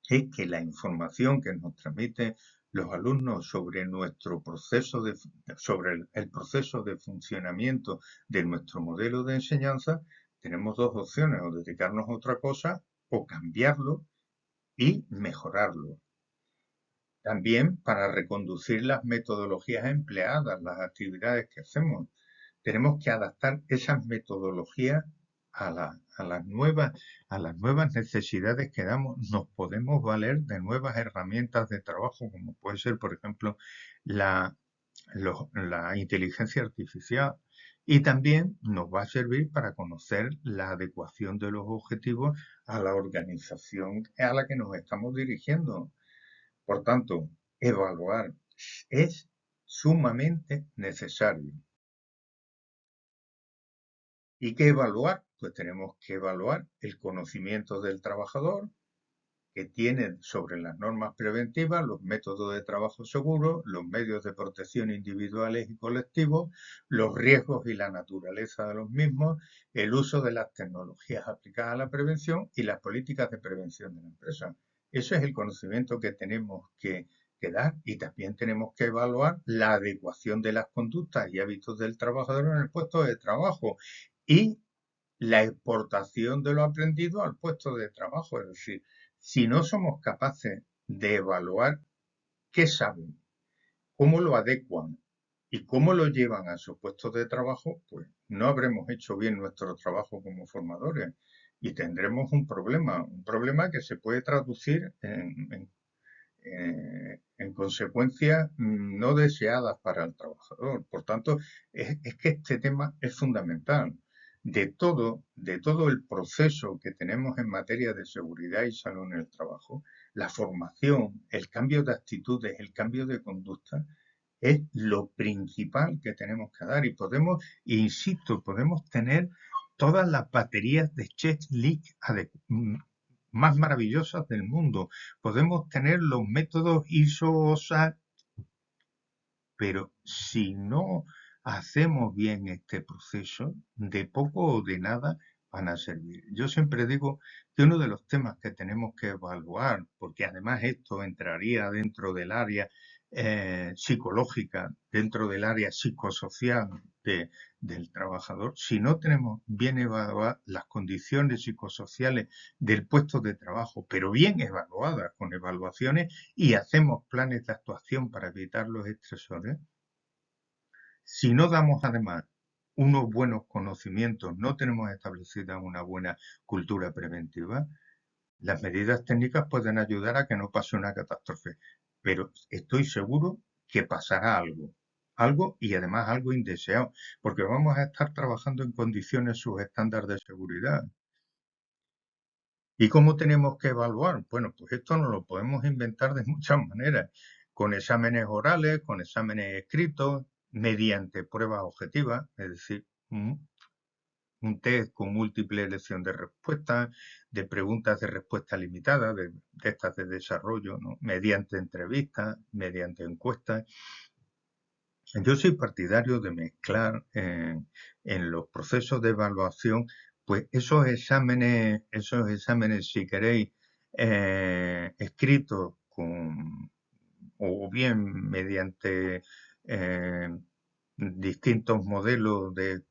es que la información que nos transmiten los alumnos sobre nuestro proceso sobre el proceso de funcionamiento de nuestro modelo de enseñanza, tenemos dos opciones, o dedicarnos a otra cosa o cambiarlo y mejorarlo. También para reconducir las metodologías empleadas, las actividades que hacemos, tenemos que adaptar esas metodologías a las nuevas necesidades que damos. Nos podemos valer de nuevas herramientas de trabajo, como puede ser, por ejemplo, la, la inteligencia artificial. Y también nos va a servir para conocer la adecuación de los objetivos a la organización a la que nos estamos dirigiendo. Por tanto, evaluar es sumamente necesario. ¿Y qué evaluar? Pues tenemos que evaluar el conocimiento del trabajador que tiene sobre las normas preventivas, los métodos de trabajo seguro, los medios de protección individuales y colectivos, los riesgos y la naturaleza de los mismos, el uso de las tecnologías aplicadas a la prevención y las políticas de prevención de la empresa. Eso es el conocimiento que tenemos que dar y también tenemos que evaluar la adecuación de las conductas y hábitos del trabajador en el puesto de trabajo y la exportación de lo aprendido al puesto de trabajo. Es decir, si no somos capaces de evaluar qué saben, cómo lo adecuan y cómo lo llevan a sus puestos de trabajo, pues no habremos hecho bien nuestro trabajo como formadores y tendremos un problema que se puede traducir en consecuencia, no deseadas para el trabajador. Por tanto, es que este tema es fundamental. De todo el proceso que tenemos en materia de seguridad y salud en el trabajo, la formación, el cambio de actitudes, el cambio de conducta, es lo principal que tenemos que dar. Y podemos, insisto, podemos tener todas las baterías de checklist más maravillosas del mundo. Podemos tener los métodos ISO, OSA, pero si no hacemos bien este proceso, de poco o de nada van a servir. Yo siempre digo que uno de los temas que tenemos que evaluar, porque además esto entraría dentro del área psicológica, dentro del área psicosocial del trabajador, si no tenemos bien evaluadas las condiciones psicosociales del puesto de trabajo, pero bien evaluadas con evaluaciones y hacemos planes de actuación para evitar los estresores, si no damos además unos buenos conocimientos, no tenemos establecida una buena cultura preventiva, las medidas técnicas pueden ayudar a que no pase una catástrofe, pero estoy seguro que pasará algo y además algo indeseado, porque vamos a estar trabajando en condiciones subestándar de seguridad. ¿Y cómo tenemos que evaluar? Bueno, pues esto nos lo podemos inventar de muchas maneras, con exámenes orales, con exámenes escritos, mediante pruebas objetivas, es decir, un test con múltiple elección de respuestas, de preguntas de respuesta limitada, de estas de desarrollo, ¿no? Mediante entrevistas, mediante encuestas. Yo soy partidario de mezclar en los procesos de evaluación, pues esos exámenes, si queréis, escritos o bien mediante eh, distintos modelos de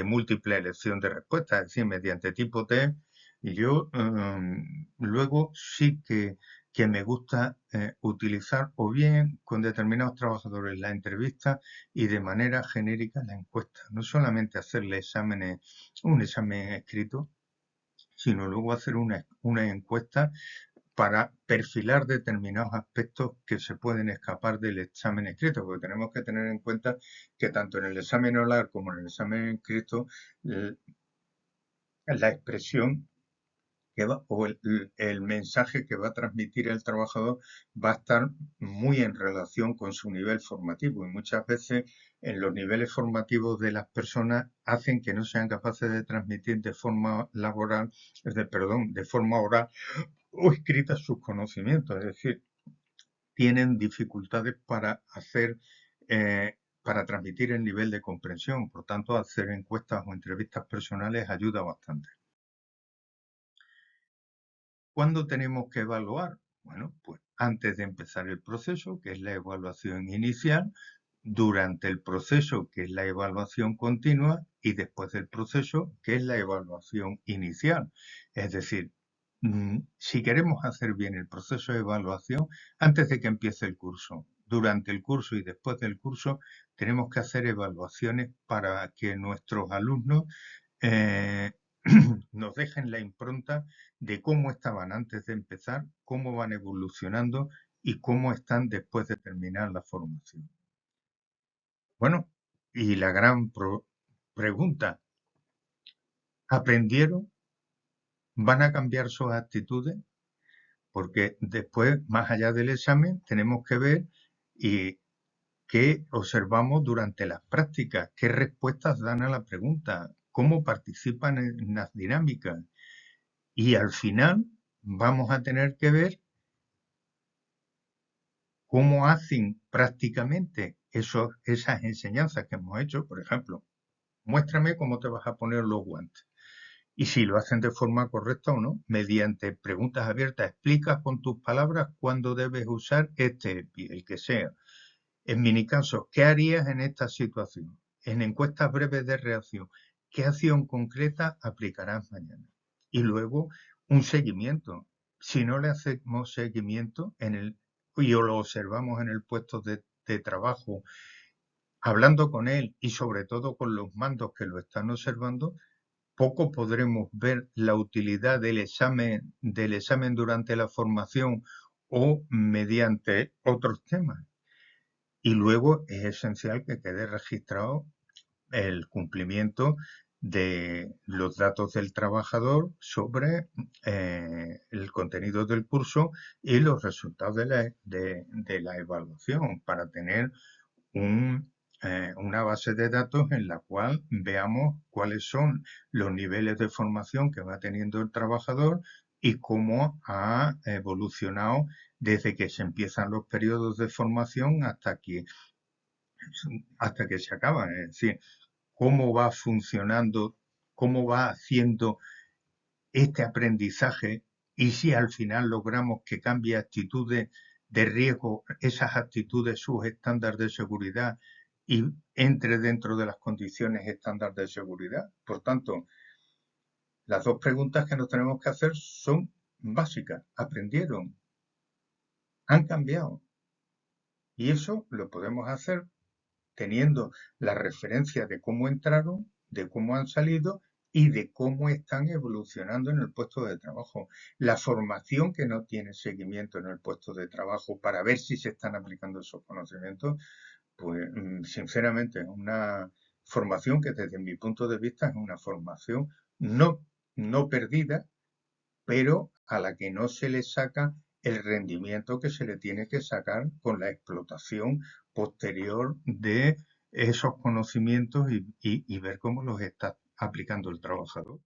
múltiple elección de respuestas, es decir, mediante tipo T. Y yo luego sí que me gusta utilizar o bien con determinados trabajadores la entrevista y de manera genérica la encuesta. No solamente hacerle un examen escrito, sino luego hacer una encuesta para perfilar determinados aspectos que se pueden escapar del examen escrito, porque tenemos que tener en cuenta que tanto en el examen oral como en el examen escrito, la expresión o el mensaje que va a transmitir el trabajador va a estar muy en relación con su nivel formativo y muchas veces en los niveles formativos de las personas hacen que no sean capaces de transmitir de forma laboral, de forma oral o escrita sus conocimientos, es decir, tienen dificultades para transmitir el nivel de comprensión. Por tanto, hacer encuestas o entrevistas personales ayuda bastante. ¿Cuándo tenemos que evaluar? Bueno, pues antes de empezar el proceso, que es la evaluación inicial, durante el proceso, que es la evaluación continua, y después del proceso, que es la evaluación inicial. Es decir, si queremos hacer bien el proceso de evaluación, antes de que empiece el curso, durante el curso y después del curso, tenemos que hacer evaluaciones para que nuestros alumnos eh, nos dejen la impronta de cómo estaban antes de empezar, cómo van evolucionando y cómo están después de terminar la formación. Bueno, y la gran pregunta, ¿aprendieron? ¿Van a cambiar sus actitudes? Porque después, más allá del examen, tenemos que ver y qué observamos durante las prácticas, qué respuestas dan a la pregunta, cómo participan en las dinámicas. Y al final vamos a tener que ver cómo hacen prácticamente esas enseñanzas que hemos hecho. Por ejemplo, muéstrame cómo te vas a poner los guantes. Y si lo hacen de forma correcta o no, mediante preguntas abiertas, explicas con tus palabras cuándo debes usar el que sea. En mini casos, ¿qué harías en esta situación? En encuestas breves de reacción, ¿qué acción concreta aplicarás mañana? Y luego un seguimiento. Si no le hacemos seguimiento y lo observamos en el puesto de trabajo, hablando con él y sobre todo con los mandos que lo están observando, poco podremos ver la utilidad del examen durante la formación o mediante otros temas. Y luego es esencial que quede registrado el cumplimiento de los datos del trabajador sobre el contenido del curso y los resultados de la evaluación para tener una base de datos en la cual veamos cuáles son los niveles de formación que va teniendo el trabajador y cómo ha evolucionado desde que se empiezan los periodos de formación hasta que se acaban. Es decir, cómo va funcionando, cómo va haciendo este aprendizaje y si al final logramos que cambie actitudes de riesgo, esas actitudes sus estándares de seguridad y entre dentro de las condiciones estándar de seguridad. Por tanto, las dos preguntas que nos tenemos que hacer son básicas. ¿Aprendieron? ¿Han cambiado? Y eso lo podemos hacer teniendo la referencia de cómo entraron, de cómo han salido y de cómo están evolucionando en el puesto de trabajo. La formación que no tiene seguimiento en el puesto de trabajo para ver si se están aplicando esos conocimientos, pues sinceramente es una formación que desde mi punto de vista es una formación no perdida, pero a la que no se le saca el rendimiento que se le tiene que sacar con la explotación posterior de esos conocimientos y ver cómo los está aplicando el trabajador.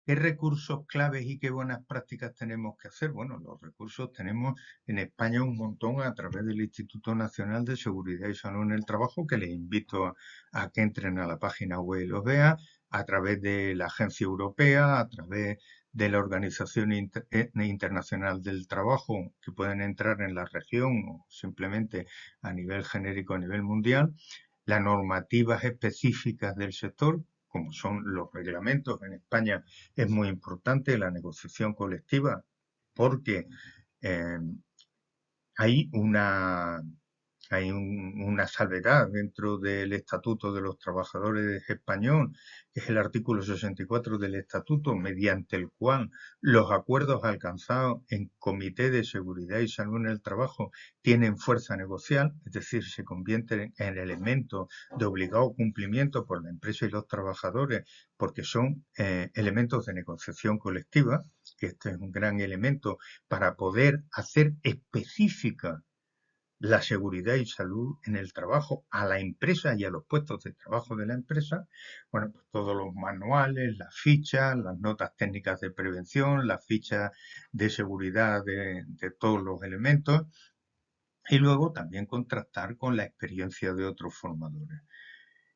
¿Qué recursos claves y qué buenas prácticas tenemos que hacer? Bueno, los recursos tenemos en España un montón a través del Instituto Nacional de Seguridad y Salud en el Trabajo, que les invito a que entren a la página web y los vean, a través de la Agencia Europea, a través de la Organización Internacional del Trabajo, que pueden entrar en la región o simplemente a nivel genérico, a nivel mundial, las normativas específicas del sector, como son los reglamentos. En España es muy importante la negociación colectiva porque eh, hay una salvedad dentro del Estatuto de los Trabajadores Español, que es el artículo 64 del Estatuto, mediante el cual los acuerdos alcanzados en Comité de Seguridad y Salud en el Trabajo tienen fuerza negocial, es decir, se convierten en elementos de obligado cumplimiento por la empresa y los trabajadores, porque son elementos de negociación colectiva, que este es un gran elemento para poder hacer específica la seguridad y salud en el trabajo a la empresa y a los puestos de trabajo de la empresa, bueno, pues todos los manuales, las fichas, las notas técnicas de prevención, las fichas de seguridad de todos los elementos y luego también contrastar con la experiencia de otros formadores.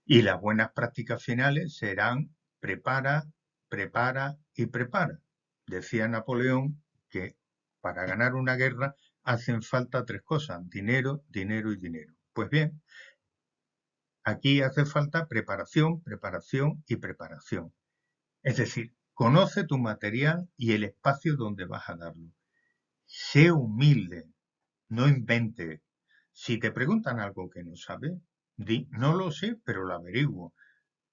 Y las buenas prácticas finales serán prepara, prepara y prepara. Decía Napoleón que para ganar una guerra hacen falta tres cosas: dinero, dinero y dinero. Pues bien, aquí hace falta preparación, preparación y preparación. Es decir, conoce tu material y el espacio donde vas a darlo. Sé humilde, no invente. Si te preguntan algo que no sabes, di, no lo sé, pero lo averiguo,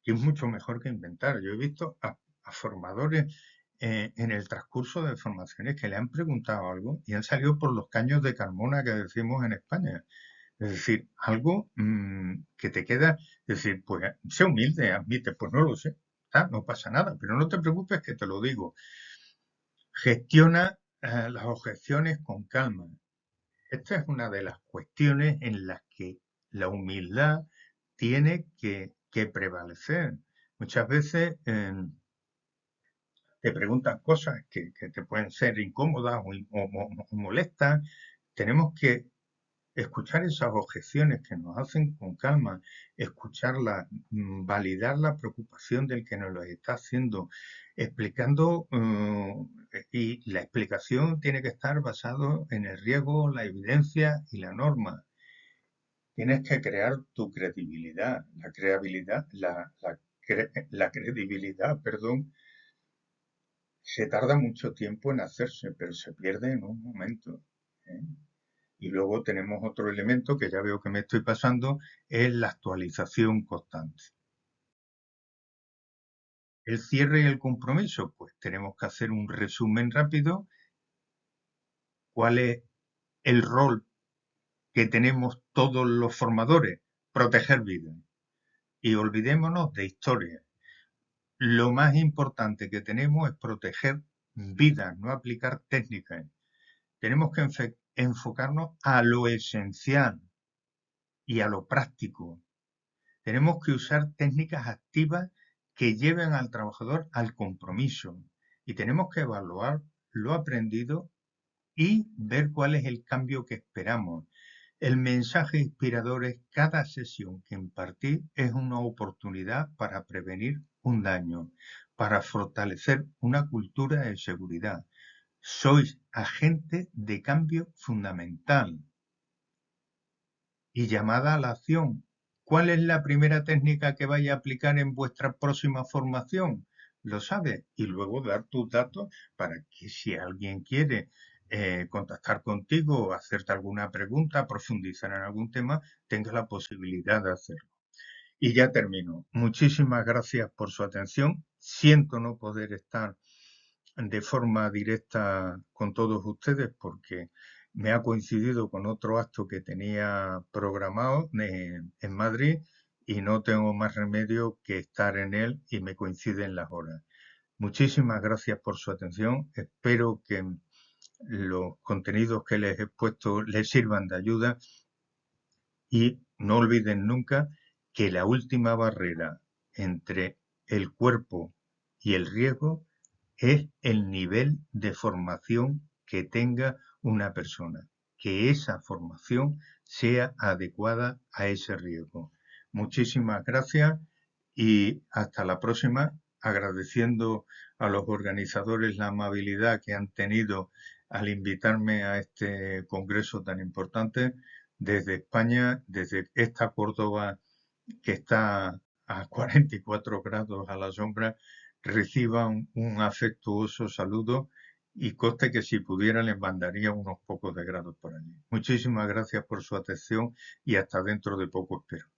que es mucho mejor que inventar. Yo he visto a formadores en el transcurso de formaciones que le han preguntado algo y han salido por los caños de Carmona que decimos en España. Es decir, algo que te queda, es decir, pues sé humilde, admite, pues no lo sé, no pasa nada, pero no te preocupes que te lo digo. Gestiona las objeciones con calma. Esta es una de las cuestiones en las que la humildad tiene que prevalecer. Muchas veces te preguntan cosas que te pueden ser incómodas o molestas. Tenemos que escuchar esas objeciones que nos hacen con calma, escucharlas, validar la preocupación del que nos lo está haciendo, explicando, y la explicación tiene que estar basado en el riesgo, la evidencia y la norma. Tienes que crear tu credibilidad. La credibilidad, perdón, se tarda mucho tiempo en hacerse, pero se pierde en un momento, ¿eh? Y luego tenemos otro elemento que ya veo que me estoy pasando, es la actualización constante. El cierre y el compromiso, pues tenemos que hacer un resumen rápido ¿Cuál es el rol que tenemos todos los formadores? Proteger vidas. Y olvidémonos de historia. Lo más importante que tenemos es proteger vidas, no aplicar técnicas. Tenemos que enfocarnos a lo esencial y a lo práctico. Tenemos que usar técnicas activas que lleven al trabajador al compromiso y tenemos que evaluar lo aprendido y ver cuál es el cambio que esperamos. El mensaje inspirador es: cada sesión que impartí es una oportunidad para prevenir un daño, para fortalecer una cultura de seguridad. Sois agente de cambio fundamental y llamada a la acción. ¿Cuál es la primera técnica que vais a aplicar en vuestra próxima formación? Lo sabes. Y luego dar tus datos para que, si alguien quiere contactar contigo o hacerte alguna pregunta, profundizar en algún tema, tenga la posibilidad de hacerlo. Y ya termino. Muchísimas gracias por su atención. Siento no poder estar de forma directa con todos ustedes porque me ha coincidido con otro acto que tenía programado en Madrid y no tengo más remedio que estar en él y me coinciden las horas. Muchísimas gracias por su atención. Espero que los contenidos que les he puesto les sirvan de ayuda y no olviden nunca que la última barrera entre el cuerpo y el riesgo es el nivel de formación que tenga una persona, que esa formación sea adecuada a ese riesgo. Muchísimas gracias y hasta la próxima, agradeciendo a los organizadores la amabilidad que han tenido al invitarme a este congreso tan importante desde España, desde esta Córdoba que está a 44 grados a la sombra. Reciban un afectuoso saludo y conste que si pudiera les mandaría unos pocos de grados por allí. Muchísimas gracias por su atención y hasta dentro de poco espero.